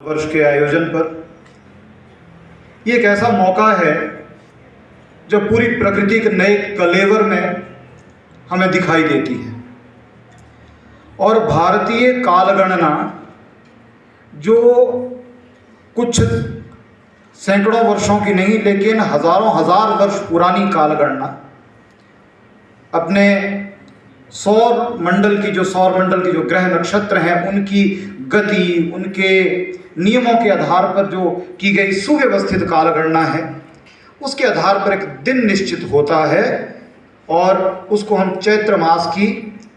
वर्ष के आयोजन पर ये एक ऐसा मौका है जब पूरी प्रकृति के नए कलेवर में हमें दिखाई देती है और भारतीय कालगणना जो कुछ सैकड़ों वर्षों की नहीं लेकिन हजारों हजार वर्ष पुरानी कालगणना अपने सौर मंडल की जो ग्रह नक्षत्र हैं उनकी गति, उनके नियमों के आधार पर जो की गई सुव्यवस्थित कालगणना है उसके आधार पर एक दिन निश्चित होता है और उसको हम चैत्र मास की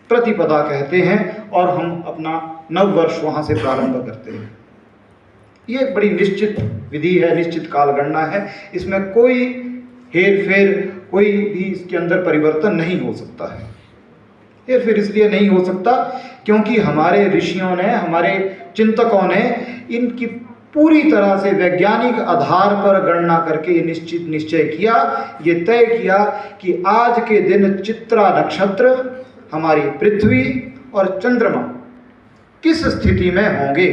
प्रतिपदा कहते हैं और हम अपना नव वर्ष वहाँ से प्रारंभ करते हैं। ये एक बड़ी निश्चित विधि है, निश्चित कालगणना है, इसमें कोई हेर फेर, कोई भी इसके अंदर परिवर्तन नहीं हो सकता है। हेर फेर इसलिए नहीं हो सकता क्योंकि हमारे ऋषियों ने, हमारे चिंतकों ने इनकी पूरी तरह से वैज्ञानिक आधार पर गणना करके ये निश्चय किया, ये तय किया कि आज के दिन चित्रा नक्षत्र, हमारी पृथ्वी और चंद्रमा किस स्थिति में होंगे।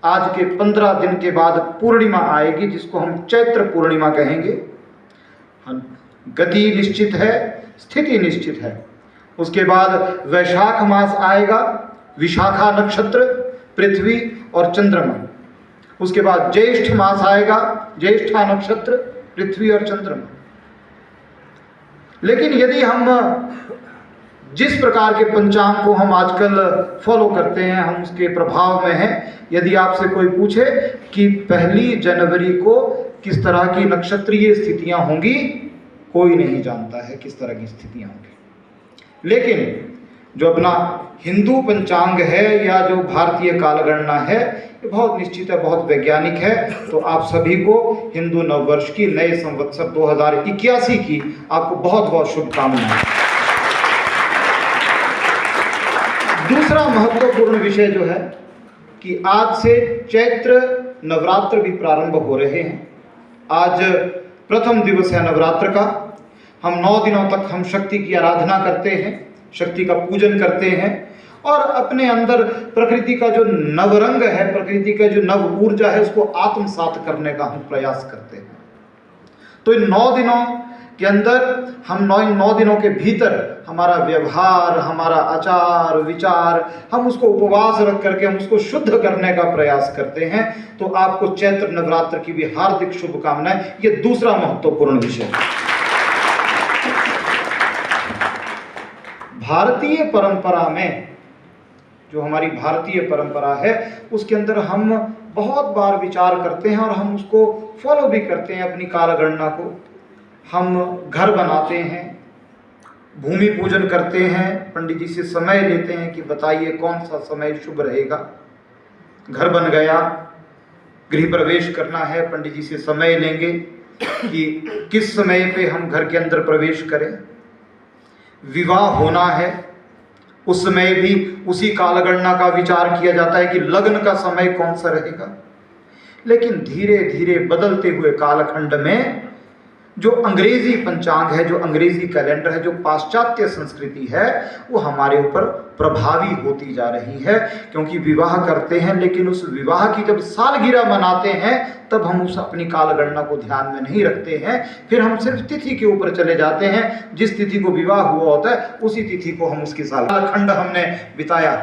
आज के 15 दिन के बाद पूर्णिमा आएगी जिसको हम चैत्र पूर्णिमा कहेंगे। गति निश्चित है, स्थिति निश्चित है। उसके बाद वैशाख मास आएगा, विशाखा नक्षत्र, पृथ्वी और चंद्रमा। उसके बाद ज्येष्ठ मास आएगा, ज्येष्ठा नक्षत्र, पृथ्वी और चंद्रमा। लेकिन यदि हम जिस प्रकार के पंचांग को हम आजकल फॉलो करते हैं, हम उसके प्रभाव में हैं। यदि आपसे कोई पूछे कि 1 जनवरी को किस तरह की नक्षत्रीय स्थितियां होंगी, कोई नहीं जानता है किस तरह की स्थितियां होंगी। लेकिन जो अपना हिंदू पंचांग है या जो भारतीय कालगणना है ये बहुत निश्चित है, बहुत वैज्ञानिक है। तो आप सभी को हिंदू नववर्ष की, नए संवत्सर 2081 की आपको बहुत बहुत शुभकामनाएं। दूसरा महत्वपूर्ण विषय जो है कि आज से चैत्र नवरात्र भी प्रारंभ हो रहे हैं। आज प्रथम दिवस है नवरात्र का। हम 9 दिनों तक हम शक्ति की आराधना करते हैं, शक्ति का पूजन करते हैं और अपने अंदर प्रकृति का जो नवरंग है, प्रकृति का जो नव ऊर्जा है उसको आत्मसात करने का हम प्रयास करते हैं। तो इन 9 दिनों के अंदर हम 9 दिनों के भीतर हमारा व्यवहार, हमारा आचार विचार, हम उसको उपवास रख करके हम उसको शुद्ध करने का प्रयास करते हैं। तो आपको चैत्र नवरात्र की भी हार्दिक शुभकामनाएं। ये दूसरा महत्वपूर्ण विषय है। भारतीय परंपरा में, जो हमारी भारतीय परंपरा है उसके अंदर हम बहुत बार विचार करते हैं और हम उसको फॉलो भी करते हैं। अपनी कालगणना को हम घर बनाते हैं, भूमि पूजन करते हैं, पंडित जी से समय लेते हैं कि बताइए कौन सा समय शुभ रहेगा। घर बन गया, गृह प्रवेश करना है, पंडित जी से समय लेंगे कि किस समय पे हम घर के अंदर प्रवेश करें। विवाह होना है, उस समय भी उसी कालगणना का विचार किया जाता है कि लग्न का समय कौन सा रहेगा। लेकिन धीरे धीरे बदलते हुए कालखंड में जो अंग्रेजी पंचांग है, जो अंग्रेजी कैलेंडर है, जो पाश्चात्य संस्कृति है वो हमारे ऊपर प्रभावी होती जा रही है। क्योंकि विवाह करते हैं लेकिन उस विवाह की जब सालगिरह मनाते हैं तब हम उस अपनी कालगणना को ध्यान में नहीं रखते हैं। फिर हम सिर्फ तिथि के ऊपर चले जाते हैं। जिस तिथि को विवाह हुआ होता है उसी तिथि को हम उसकी कालखंड हमने बिताया।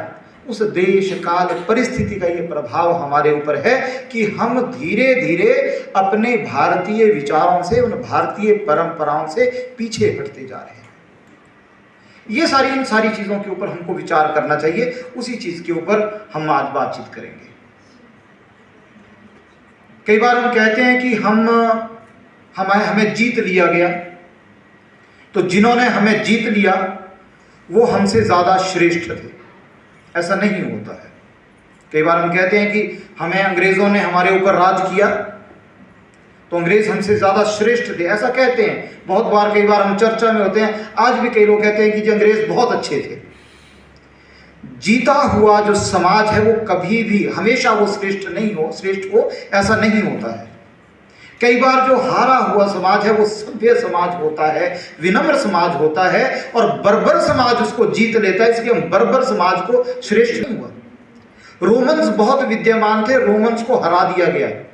उस देश काल परिस्थिति का ये प्रभाव हमारे ऊपर है कि हम धीरे धीरे अपने भारतीय विचारों से, उन भारतीय परंपराओं से पीछे हटते जा रहे हैं। इन सारी चीज़ों के ऊपर हमको विचार करना चाहिए। उसी चीज़ के ऊपर हम आज बातचीत करेंगे। कई बार हम कहते हैं कि हमें जीत लिया गया, तो जिन्होंने हमें जीत लिया वो हमसे ज़्यादा श्रेष्ठ थे। ऐसा नहीं होता है। कई बार हम कहते हैं कि हमें अंग्रेज़ों ने हमारे ऊपर राज किया तो अंग्रेज़ हमसे ज़्यादा श्रेष्ठ थे, ऐसा कहते हैं बहुत बार। कई बार हम चर्चा में होते हैं, आज भी कई लोग कहते हैं कि जी अंग्रेज़ बहुत अच्छे थे। जीता हुआ जो समाज है वो कभी भी हमेशा वो श्रेष्ठ हो ऐसा नहीं होता है। कई बार जो हारा हुआ समाज है वो सभ्य समाज होता है, विनम्र समाज होता है और बर्बर समाज उसको जीत लेता है। इसलिए हम बर्बर समाज को श्रेष्ठ नहीं हुआ। रोमन्स बहुत विद्यमान थे, रोमन्स को हरा दिया गया है।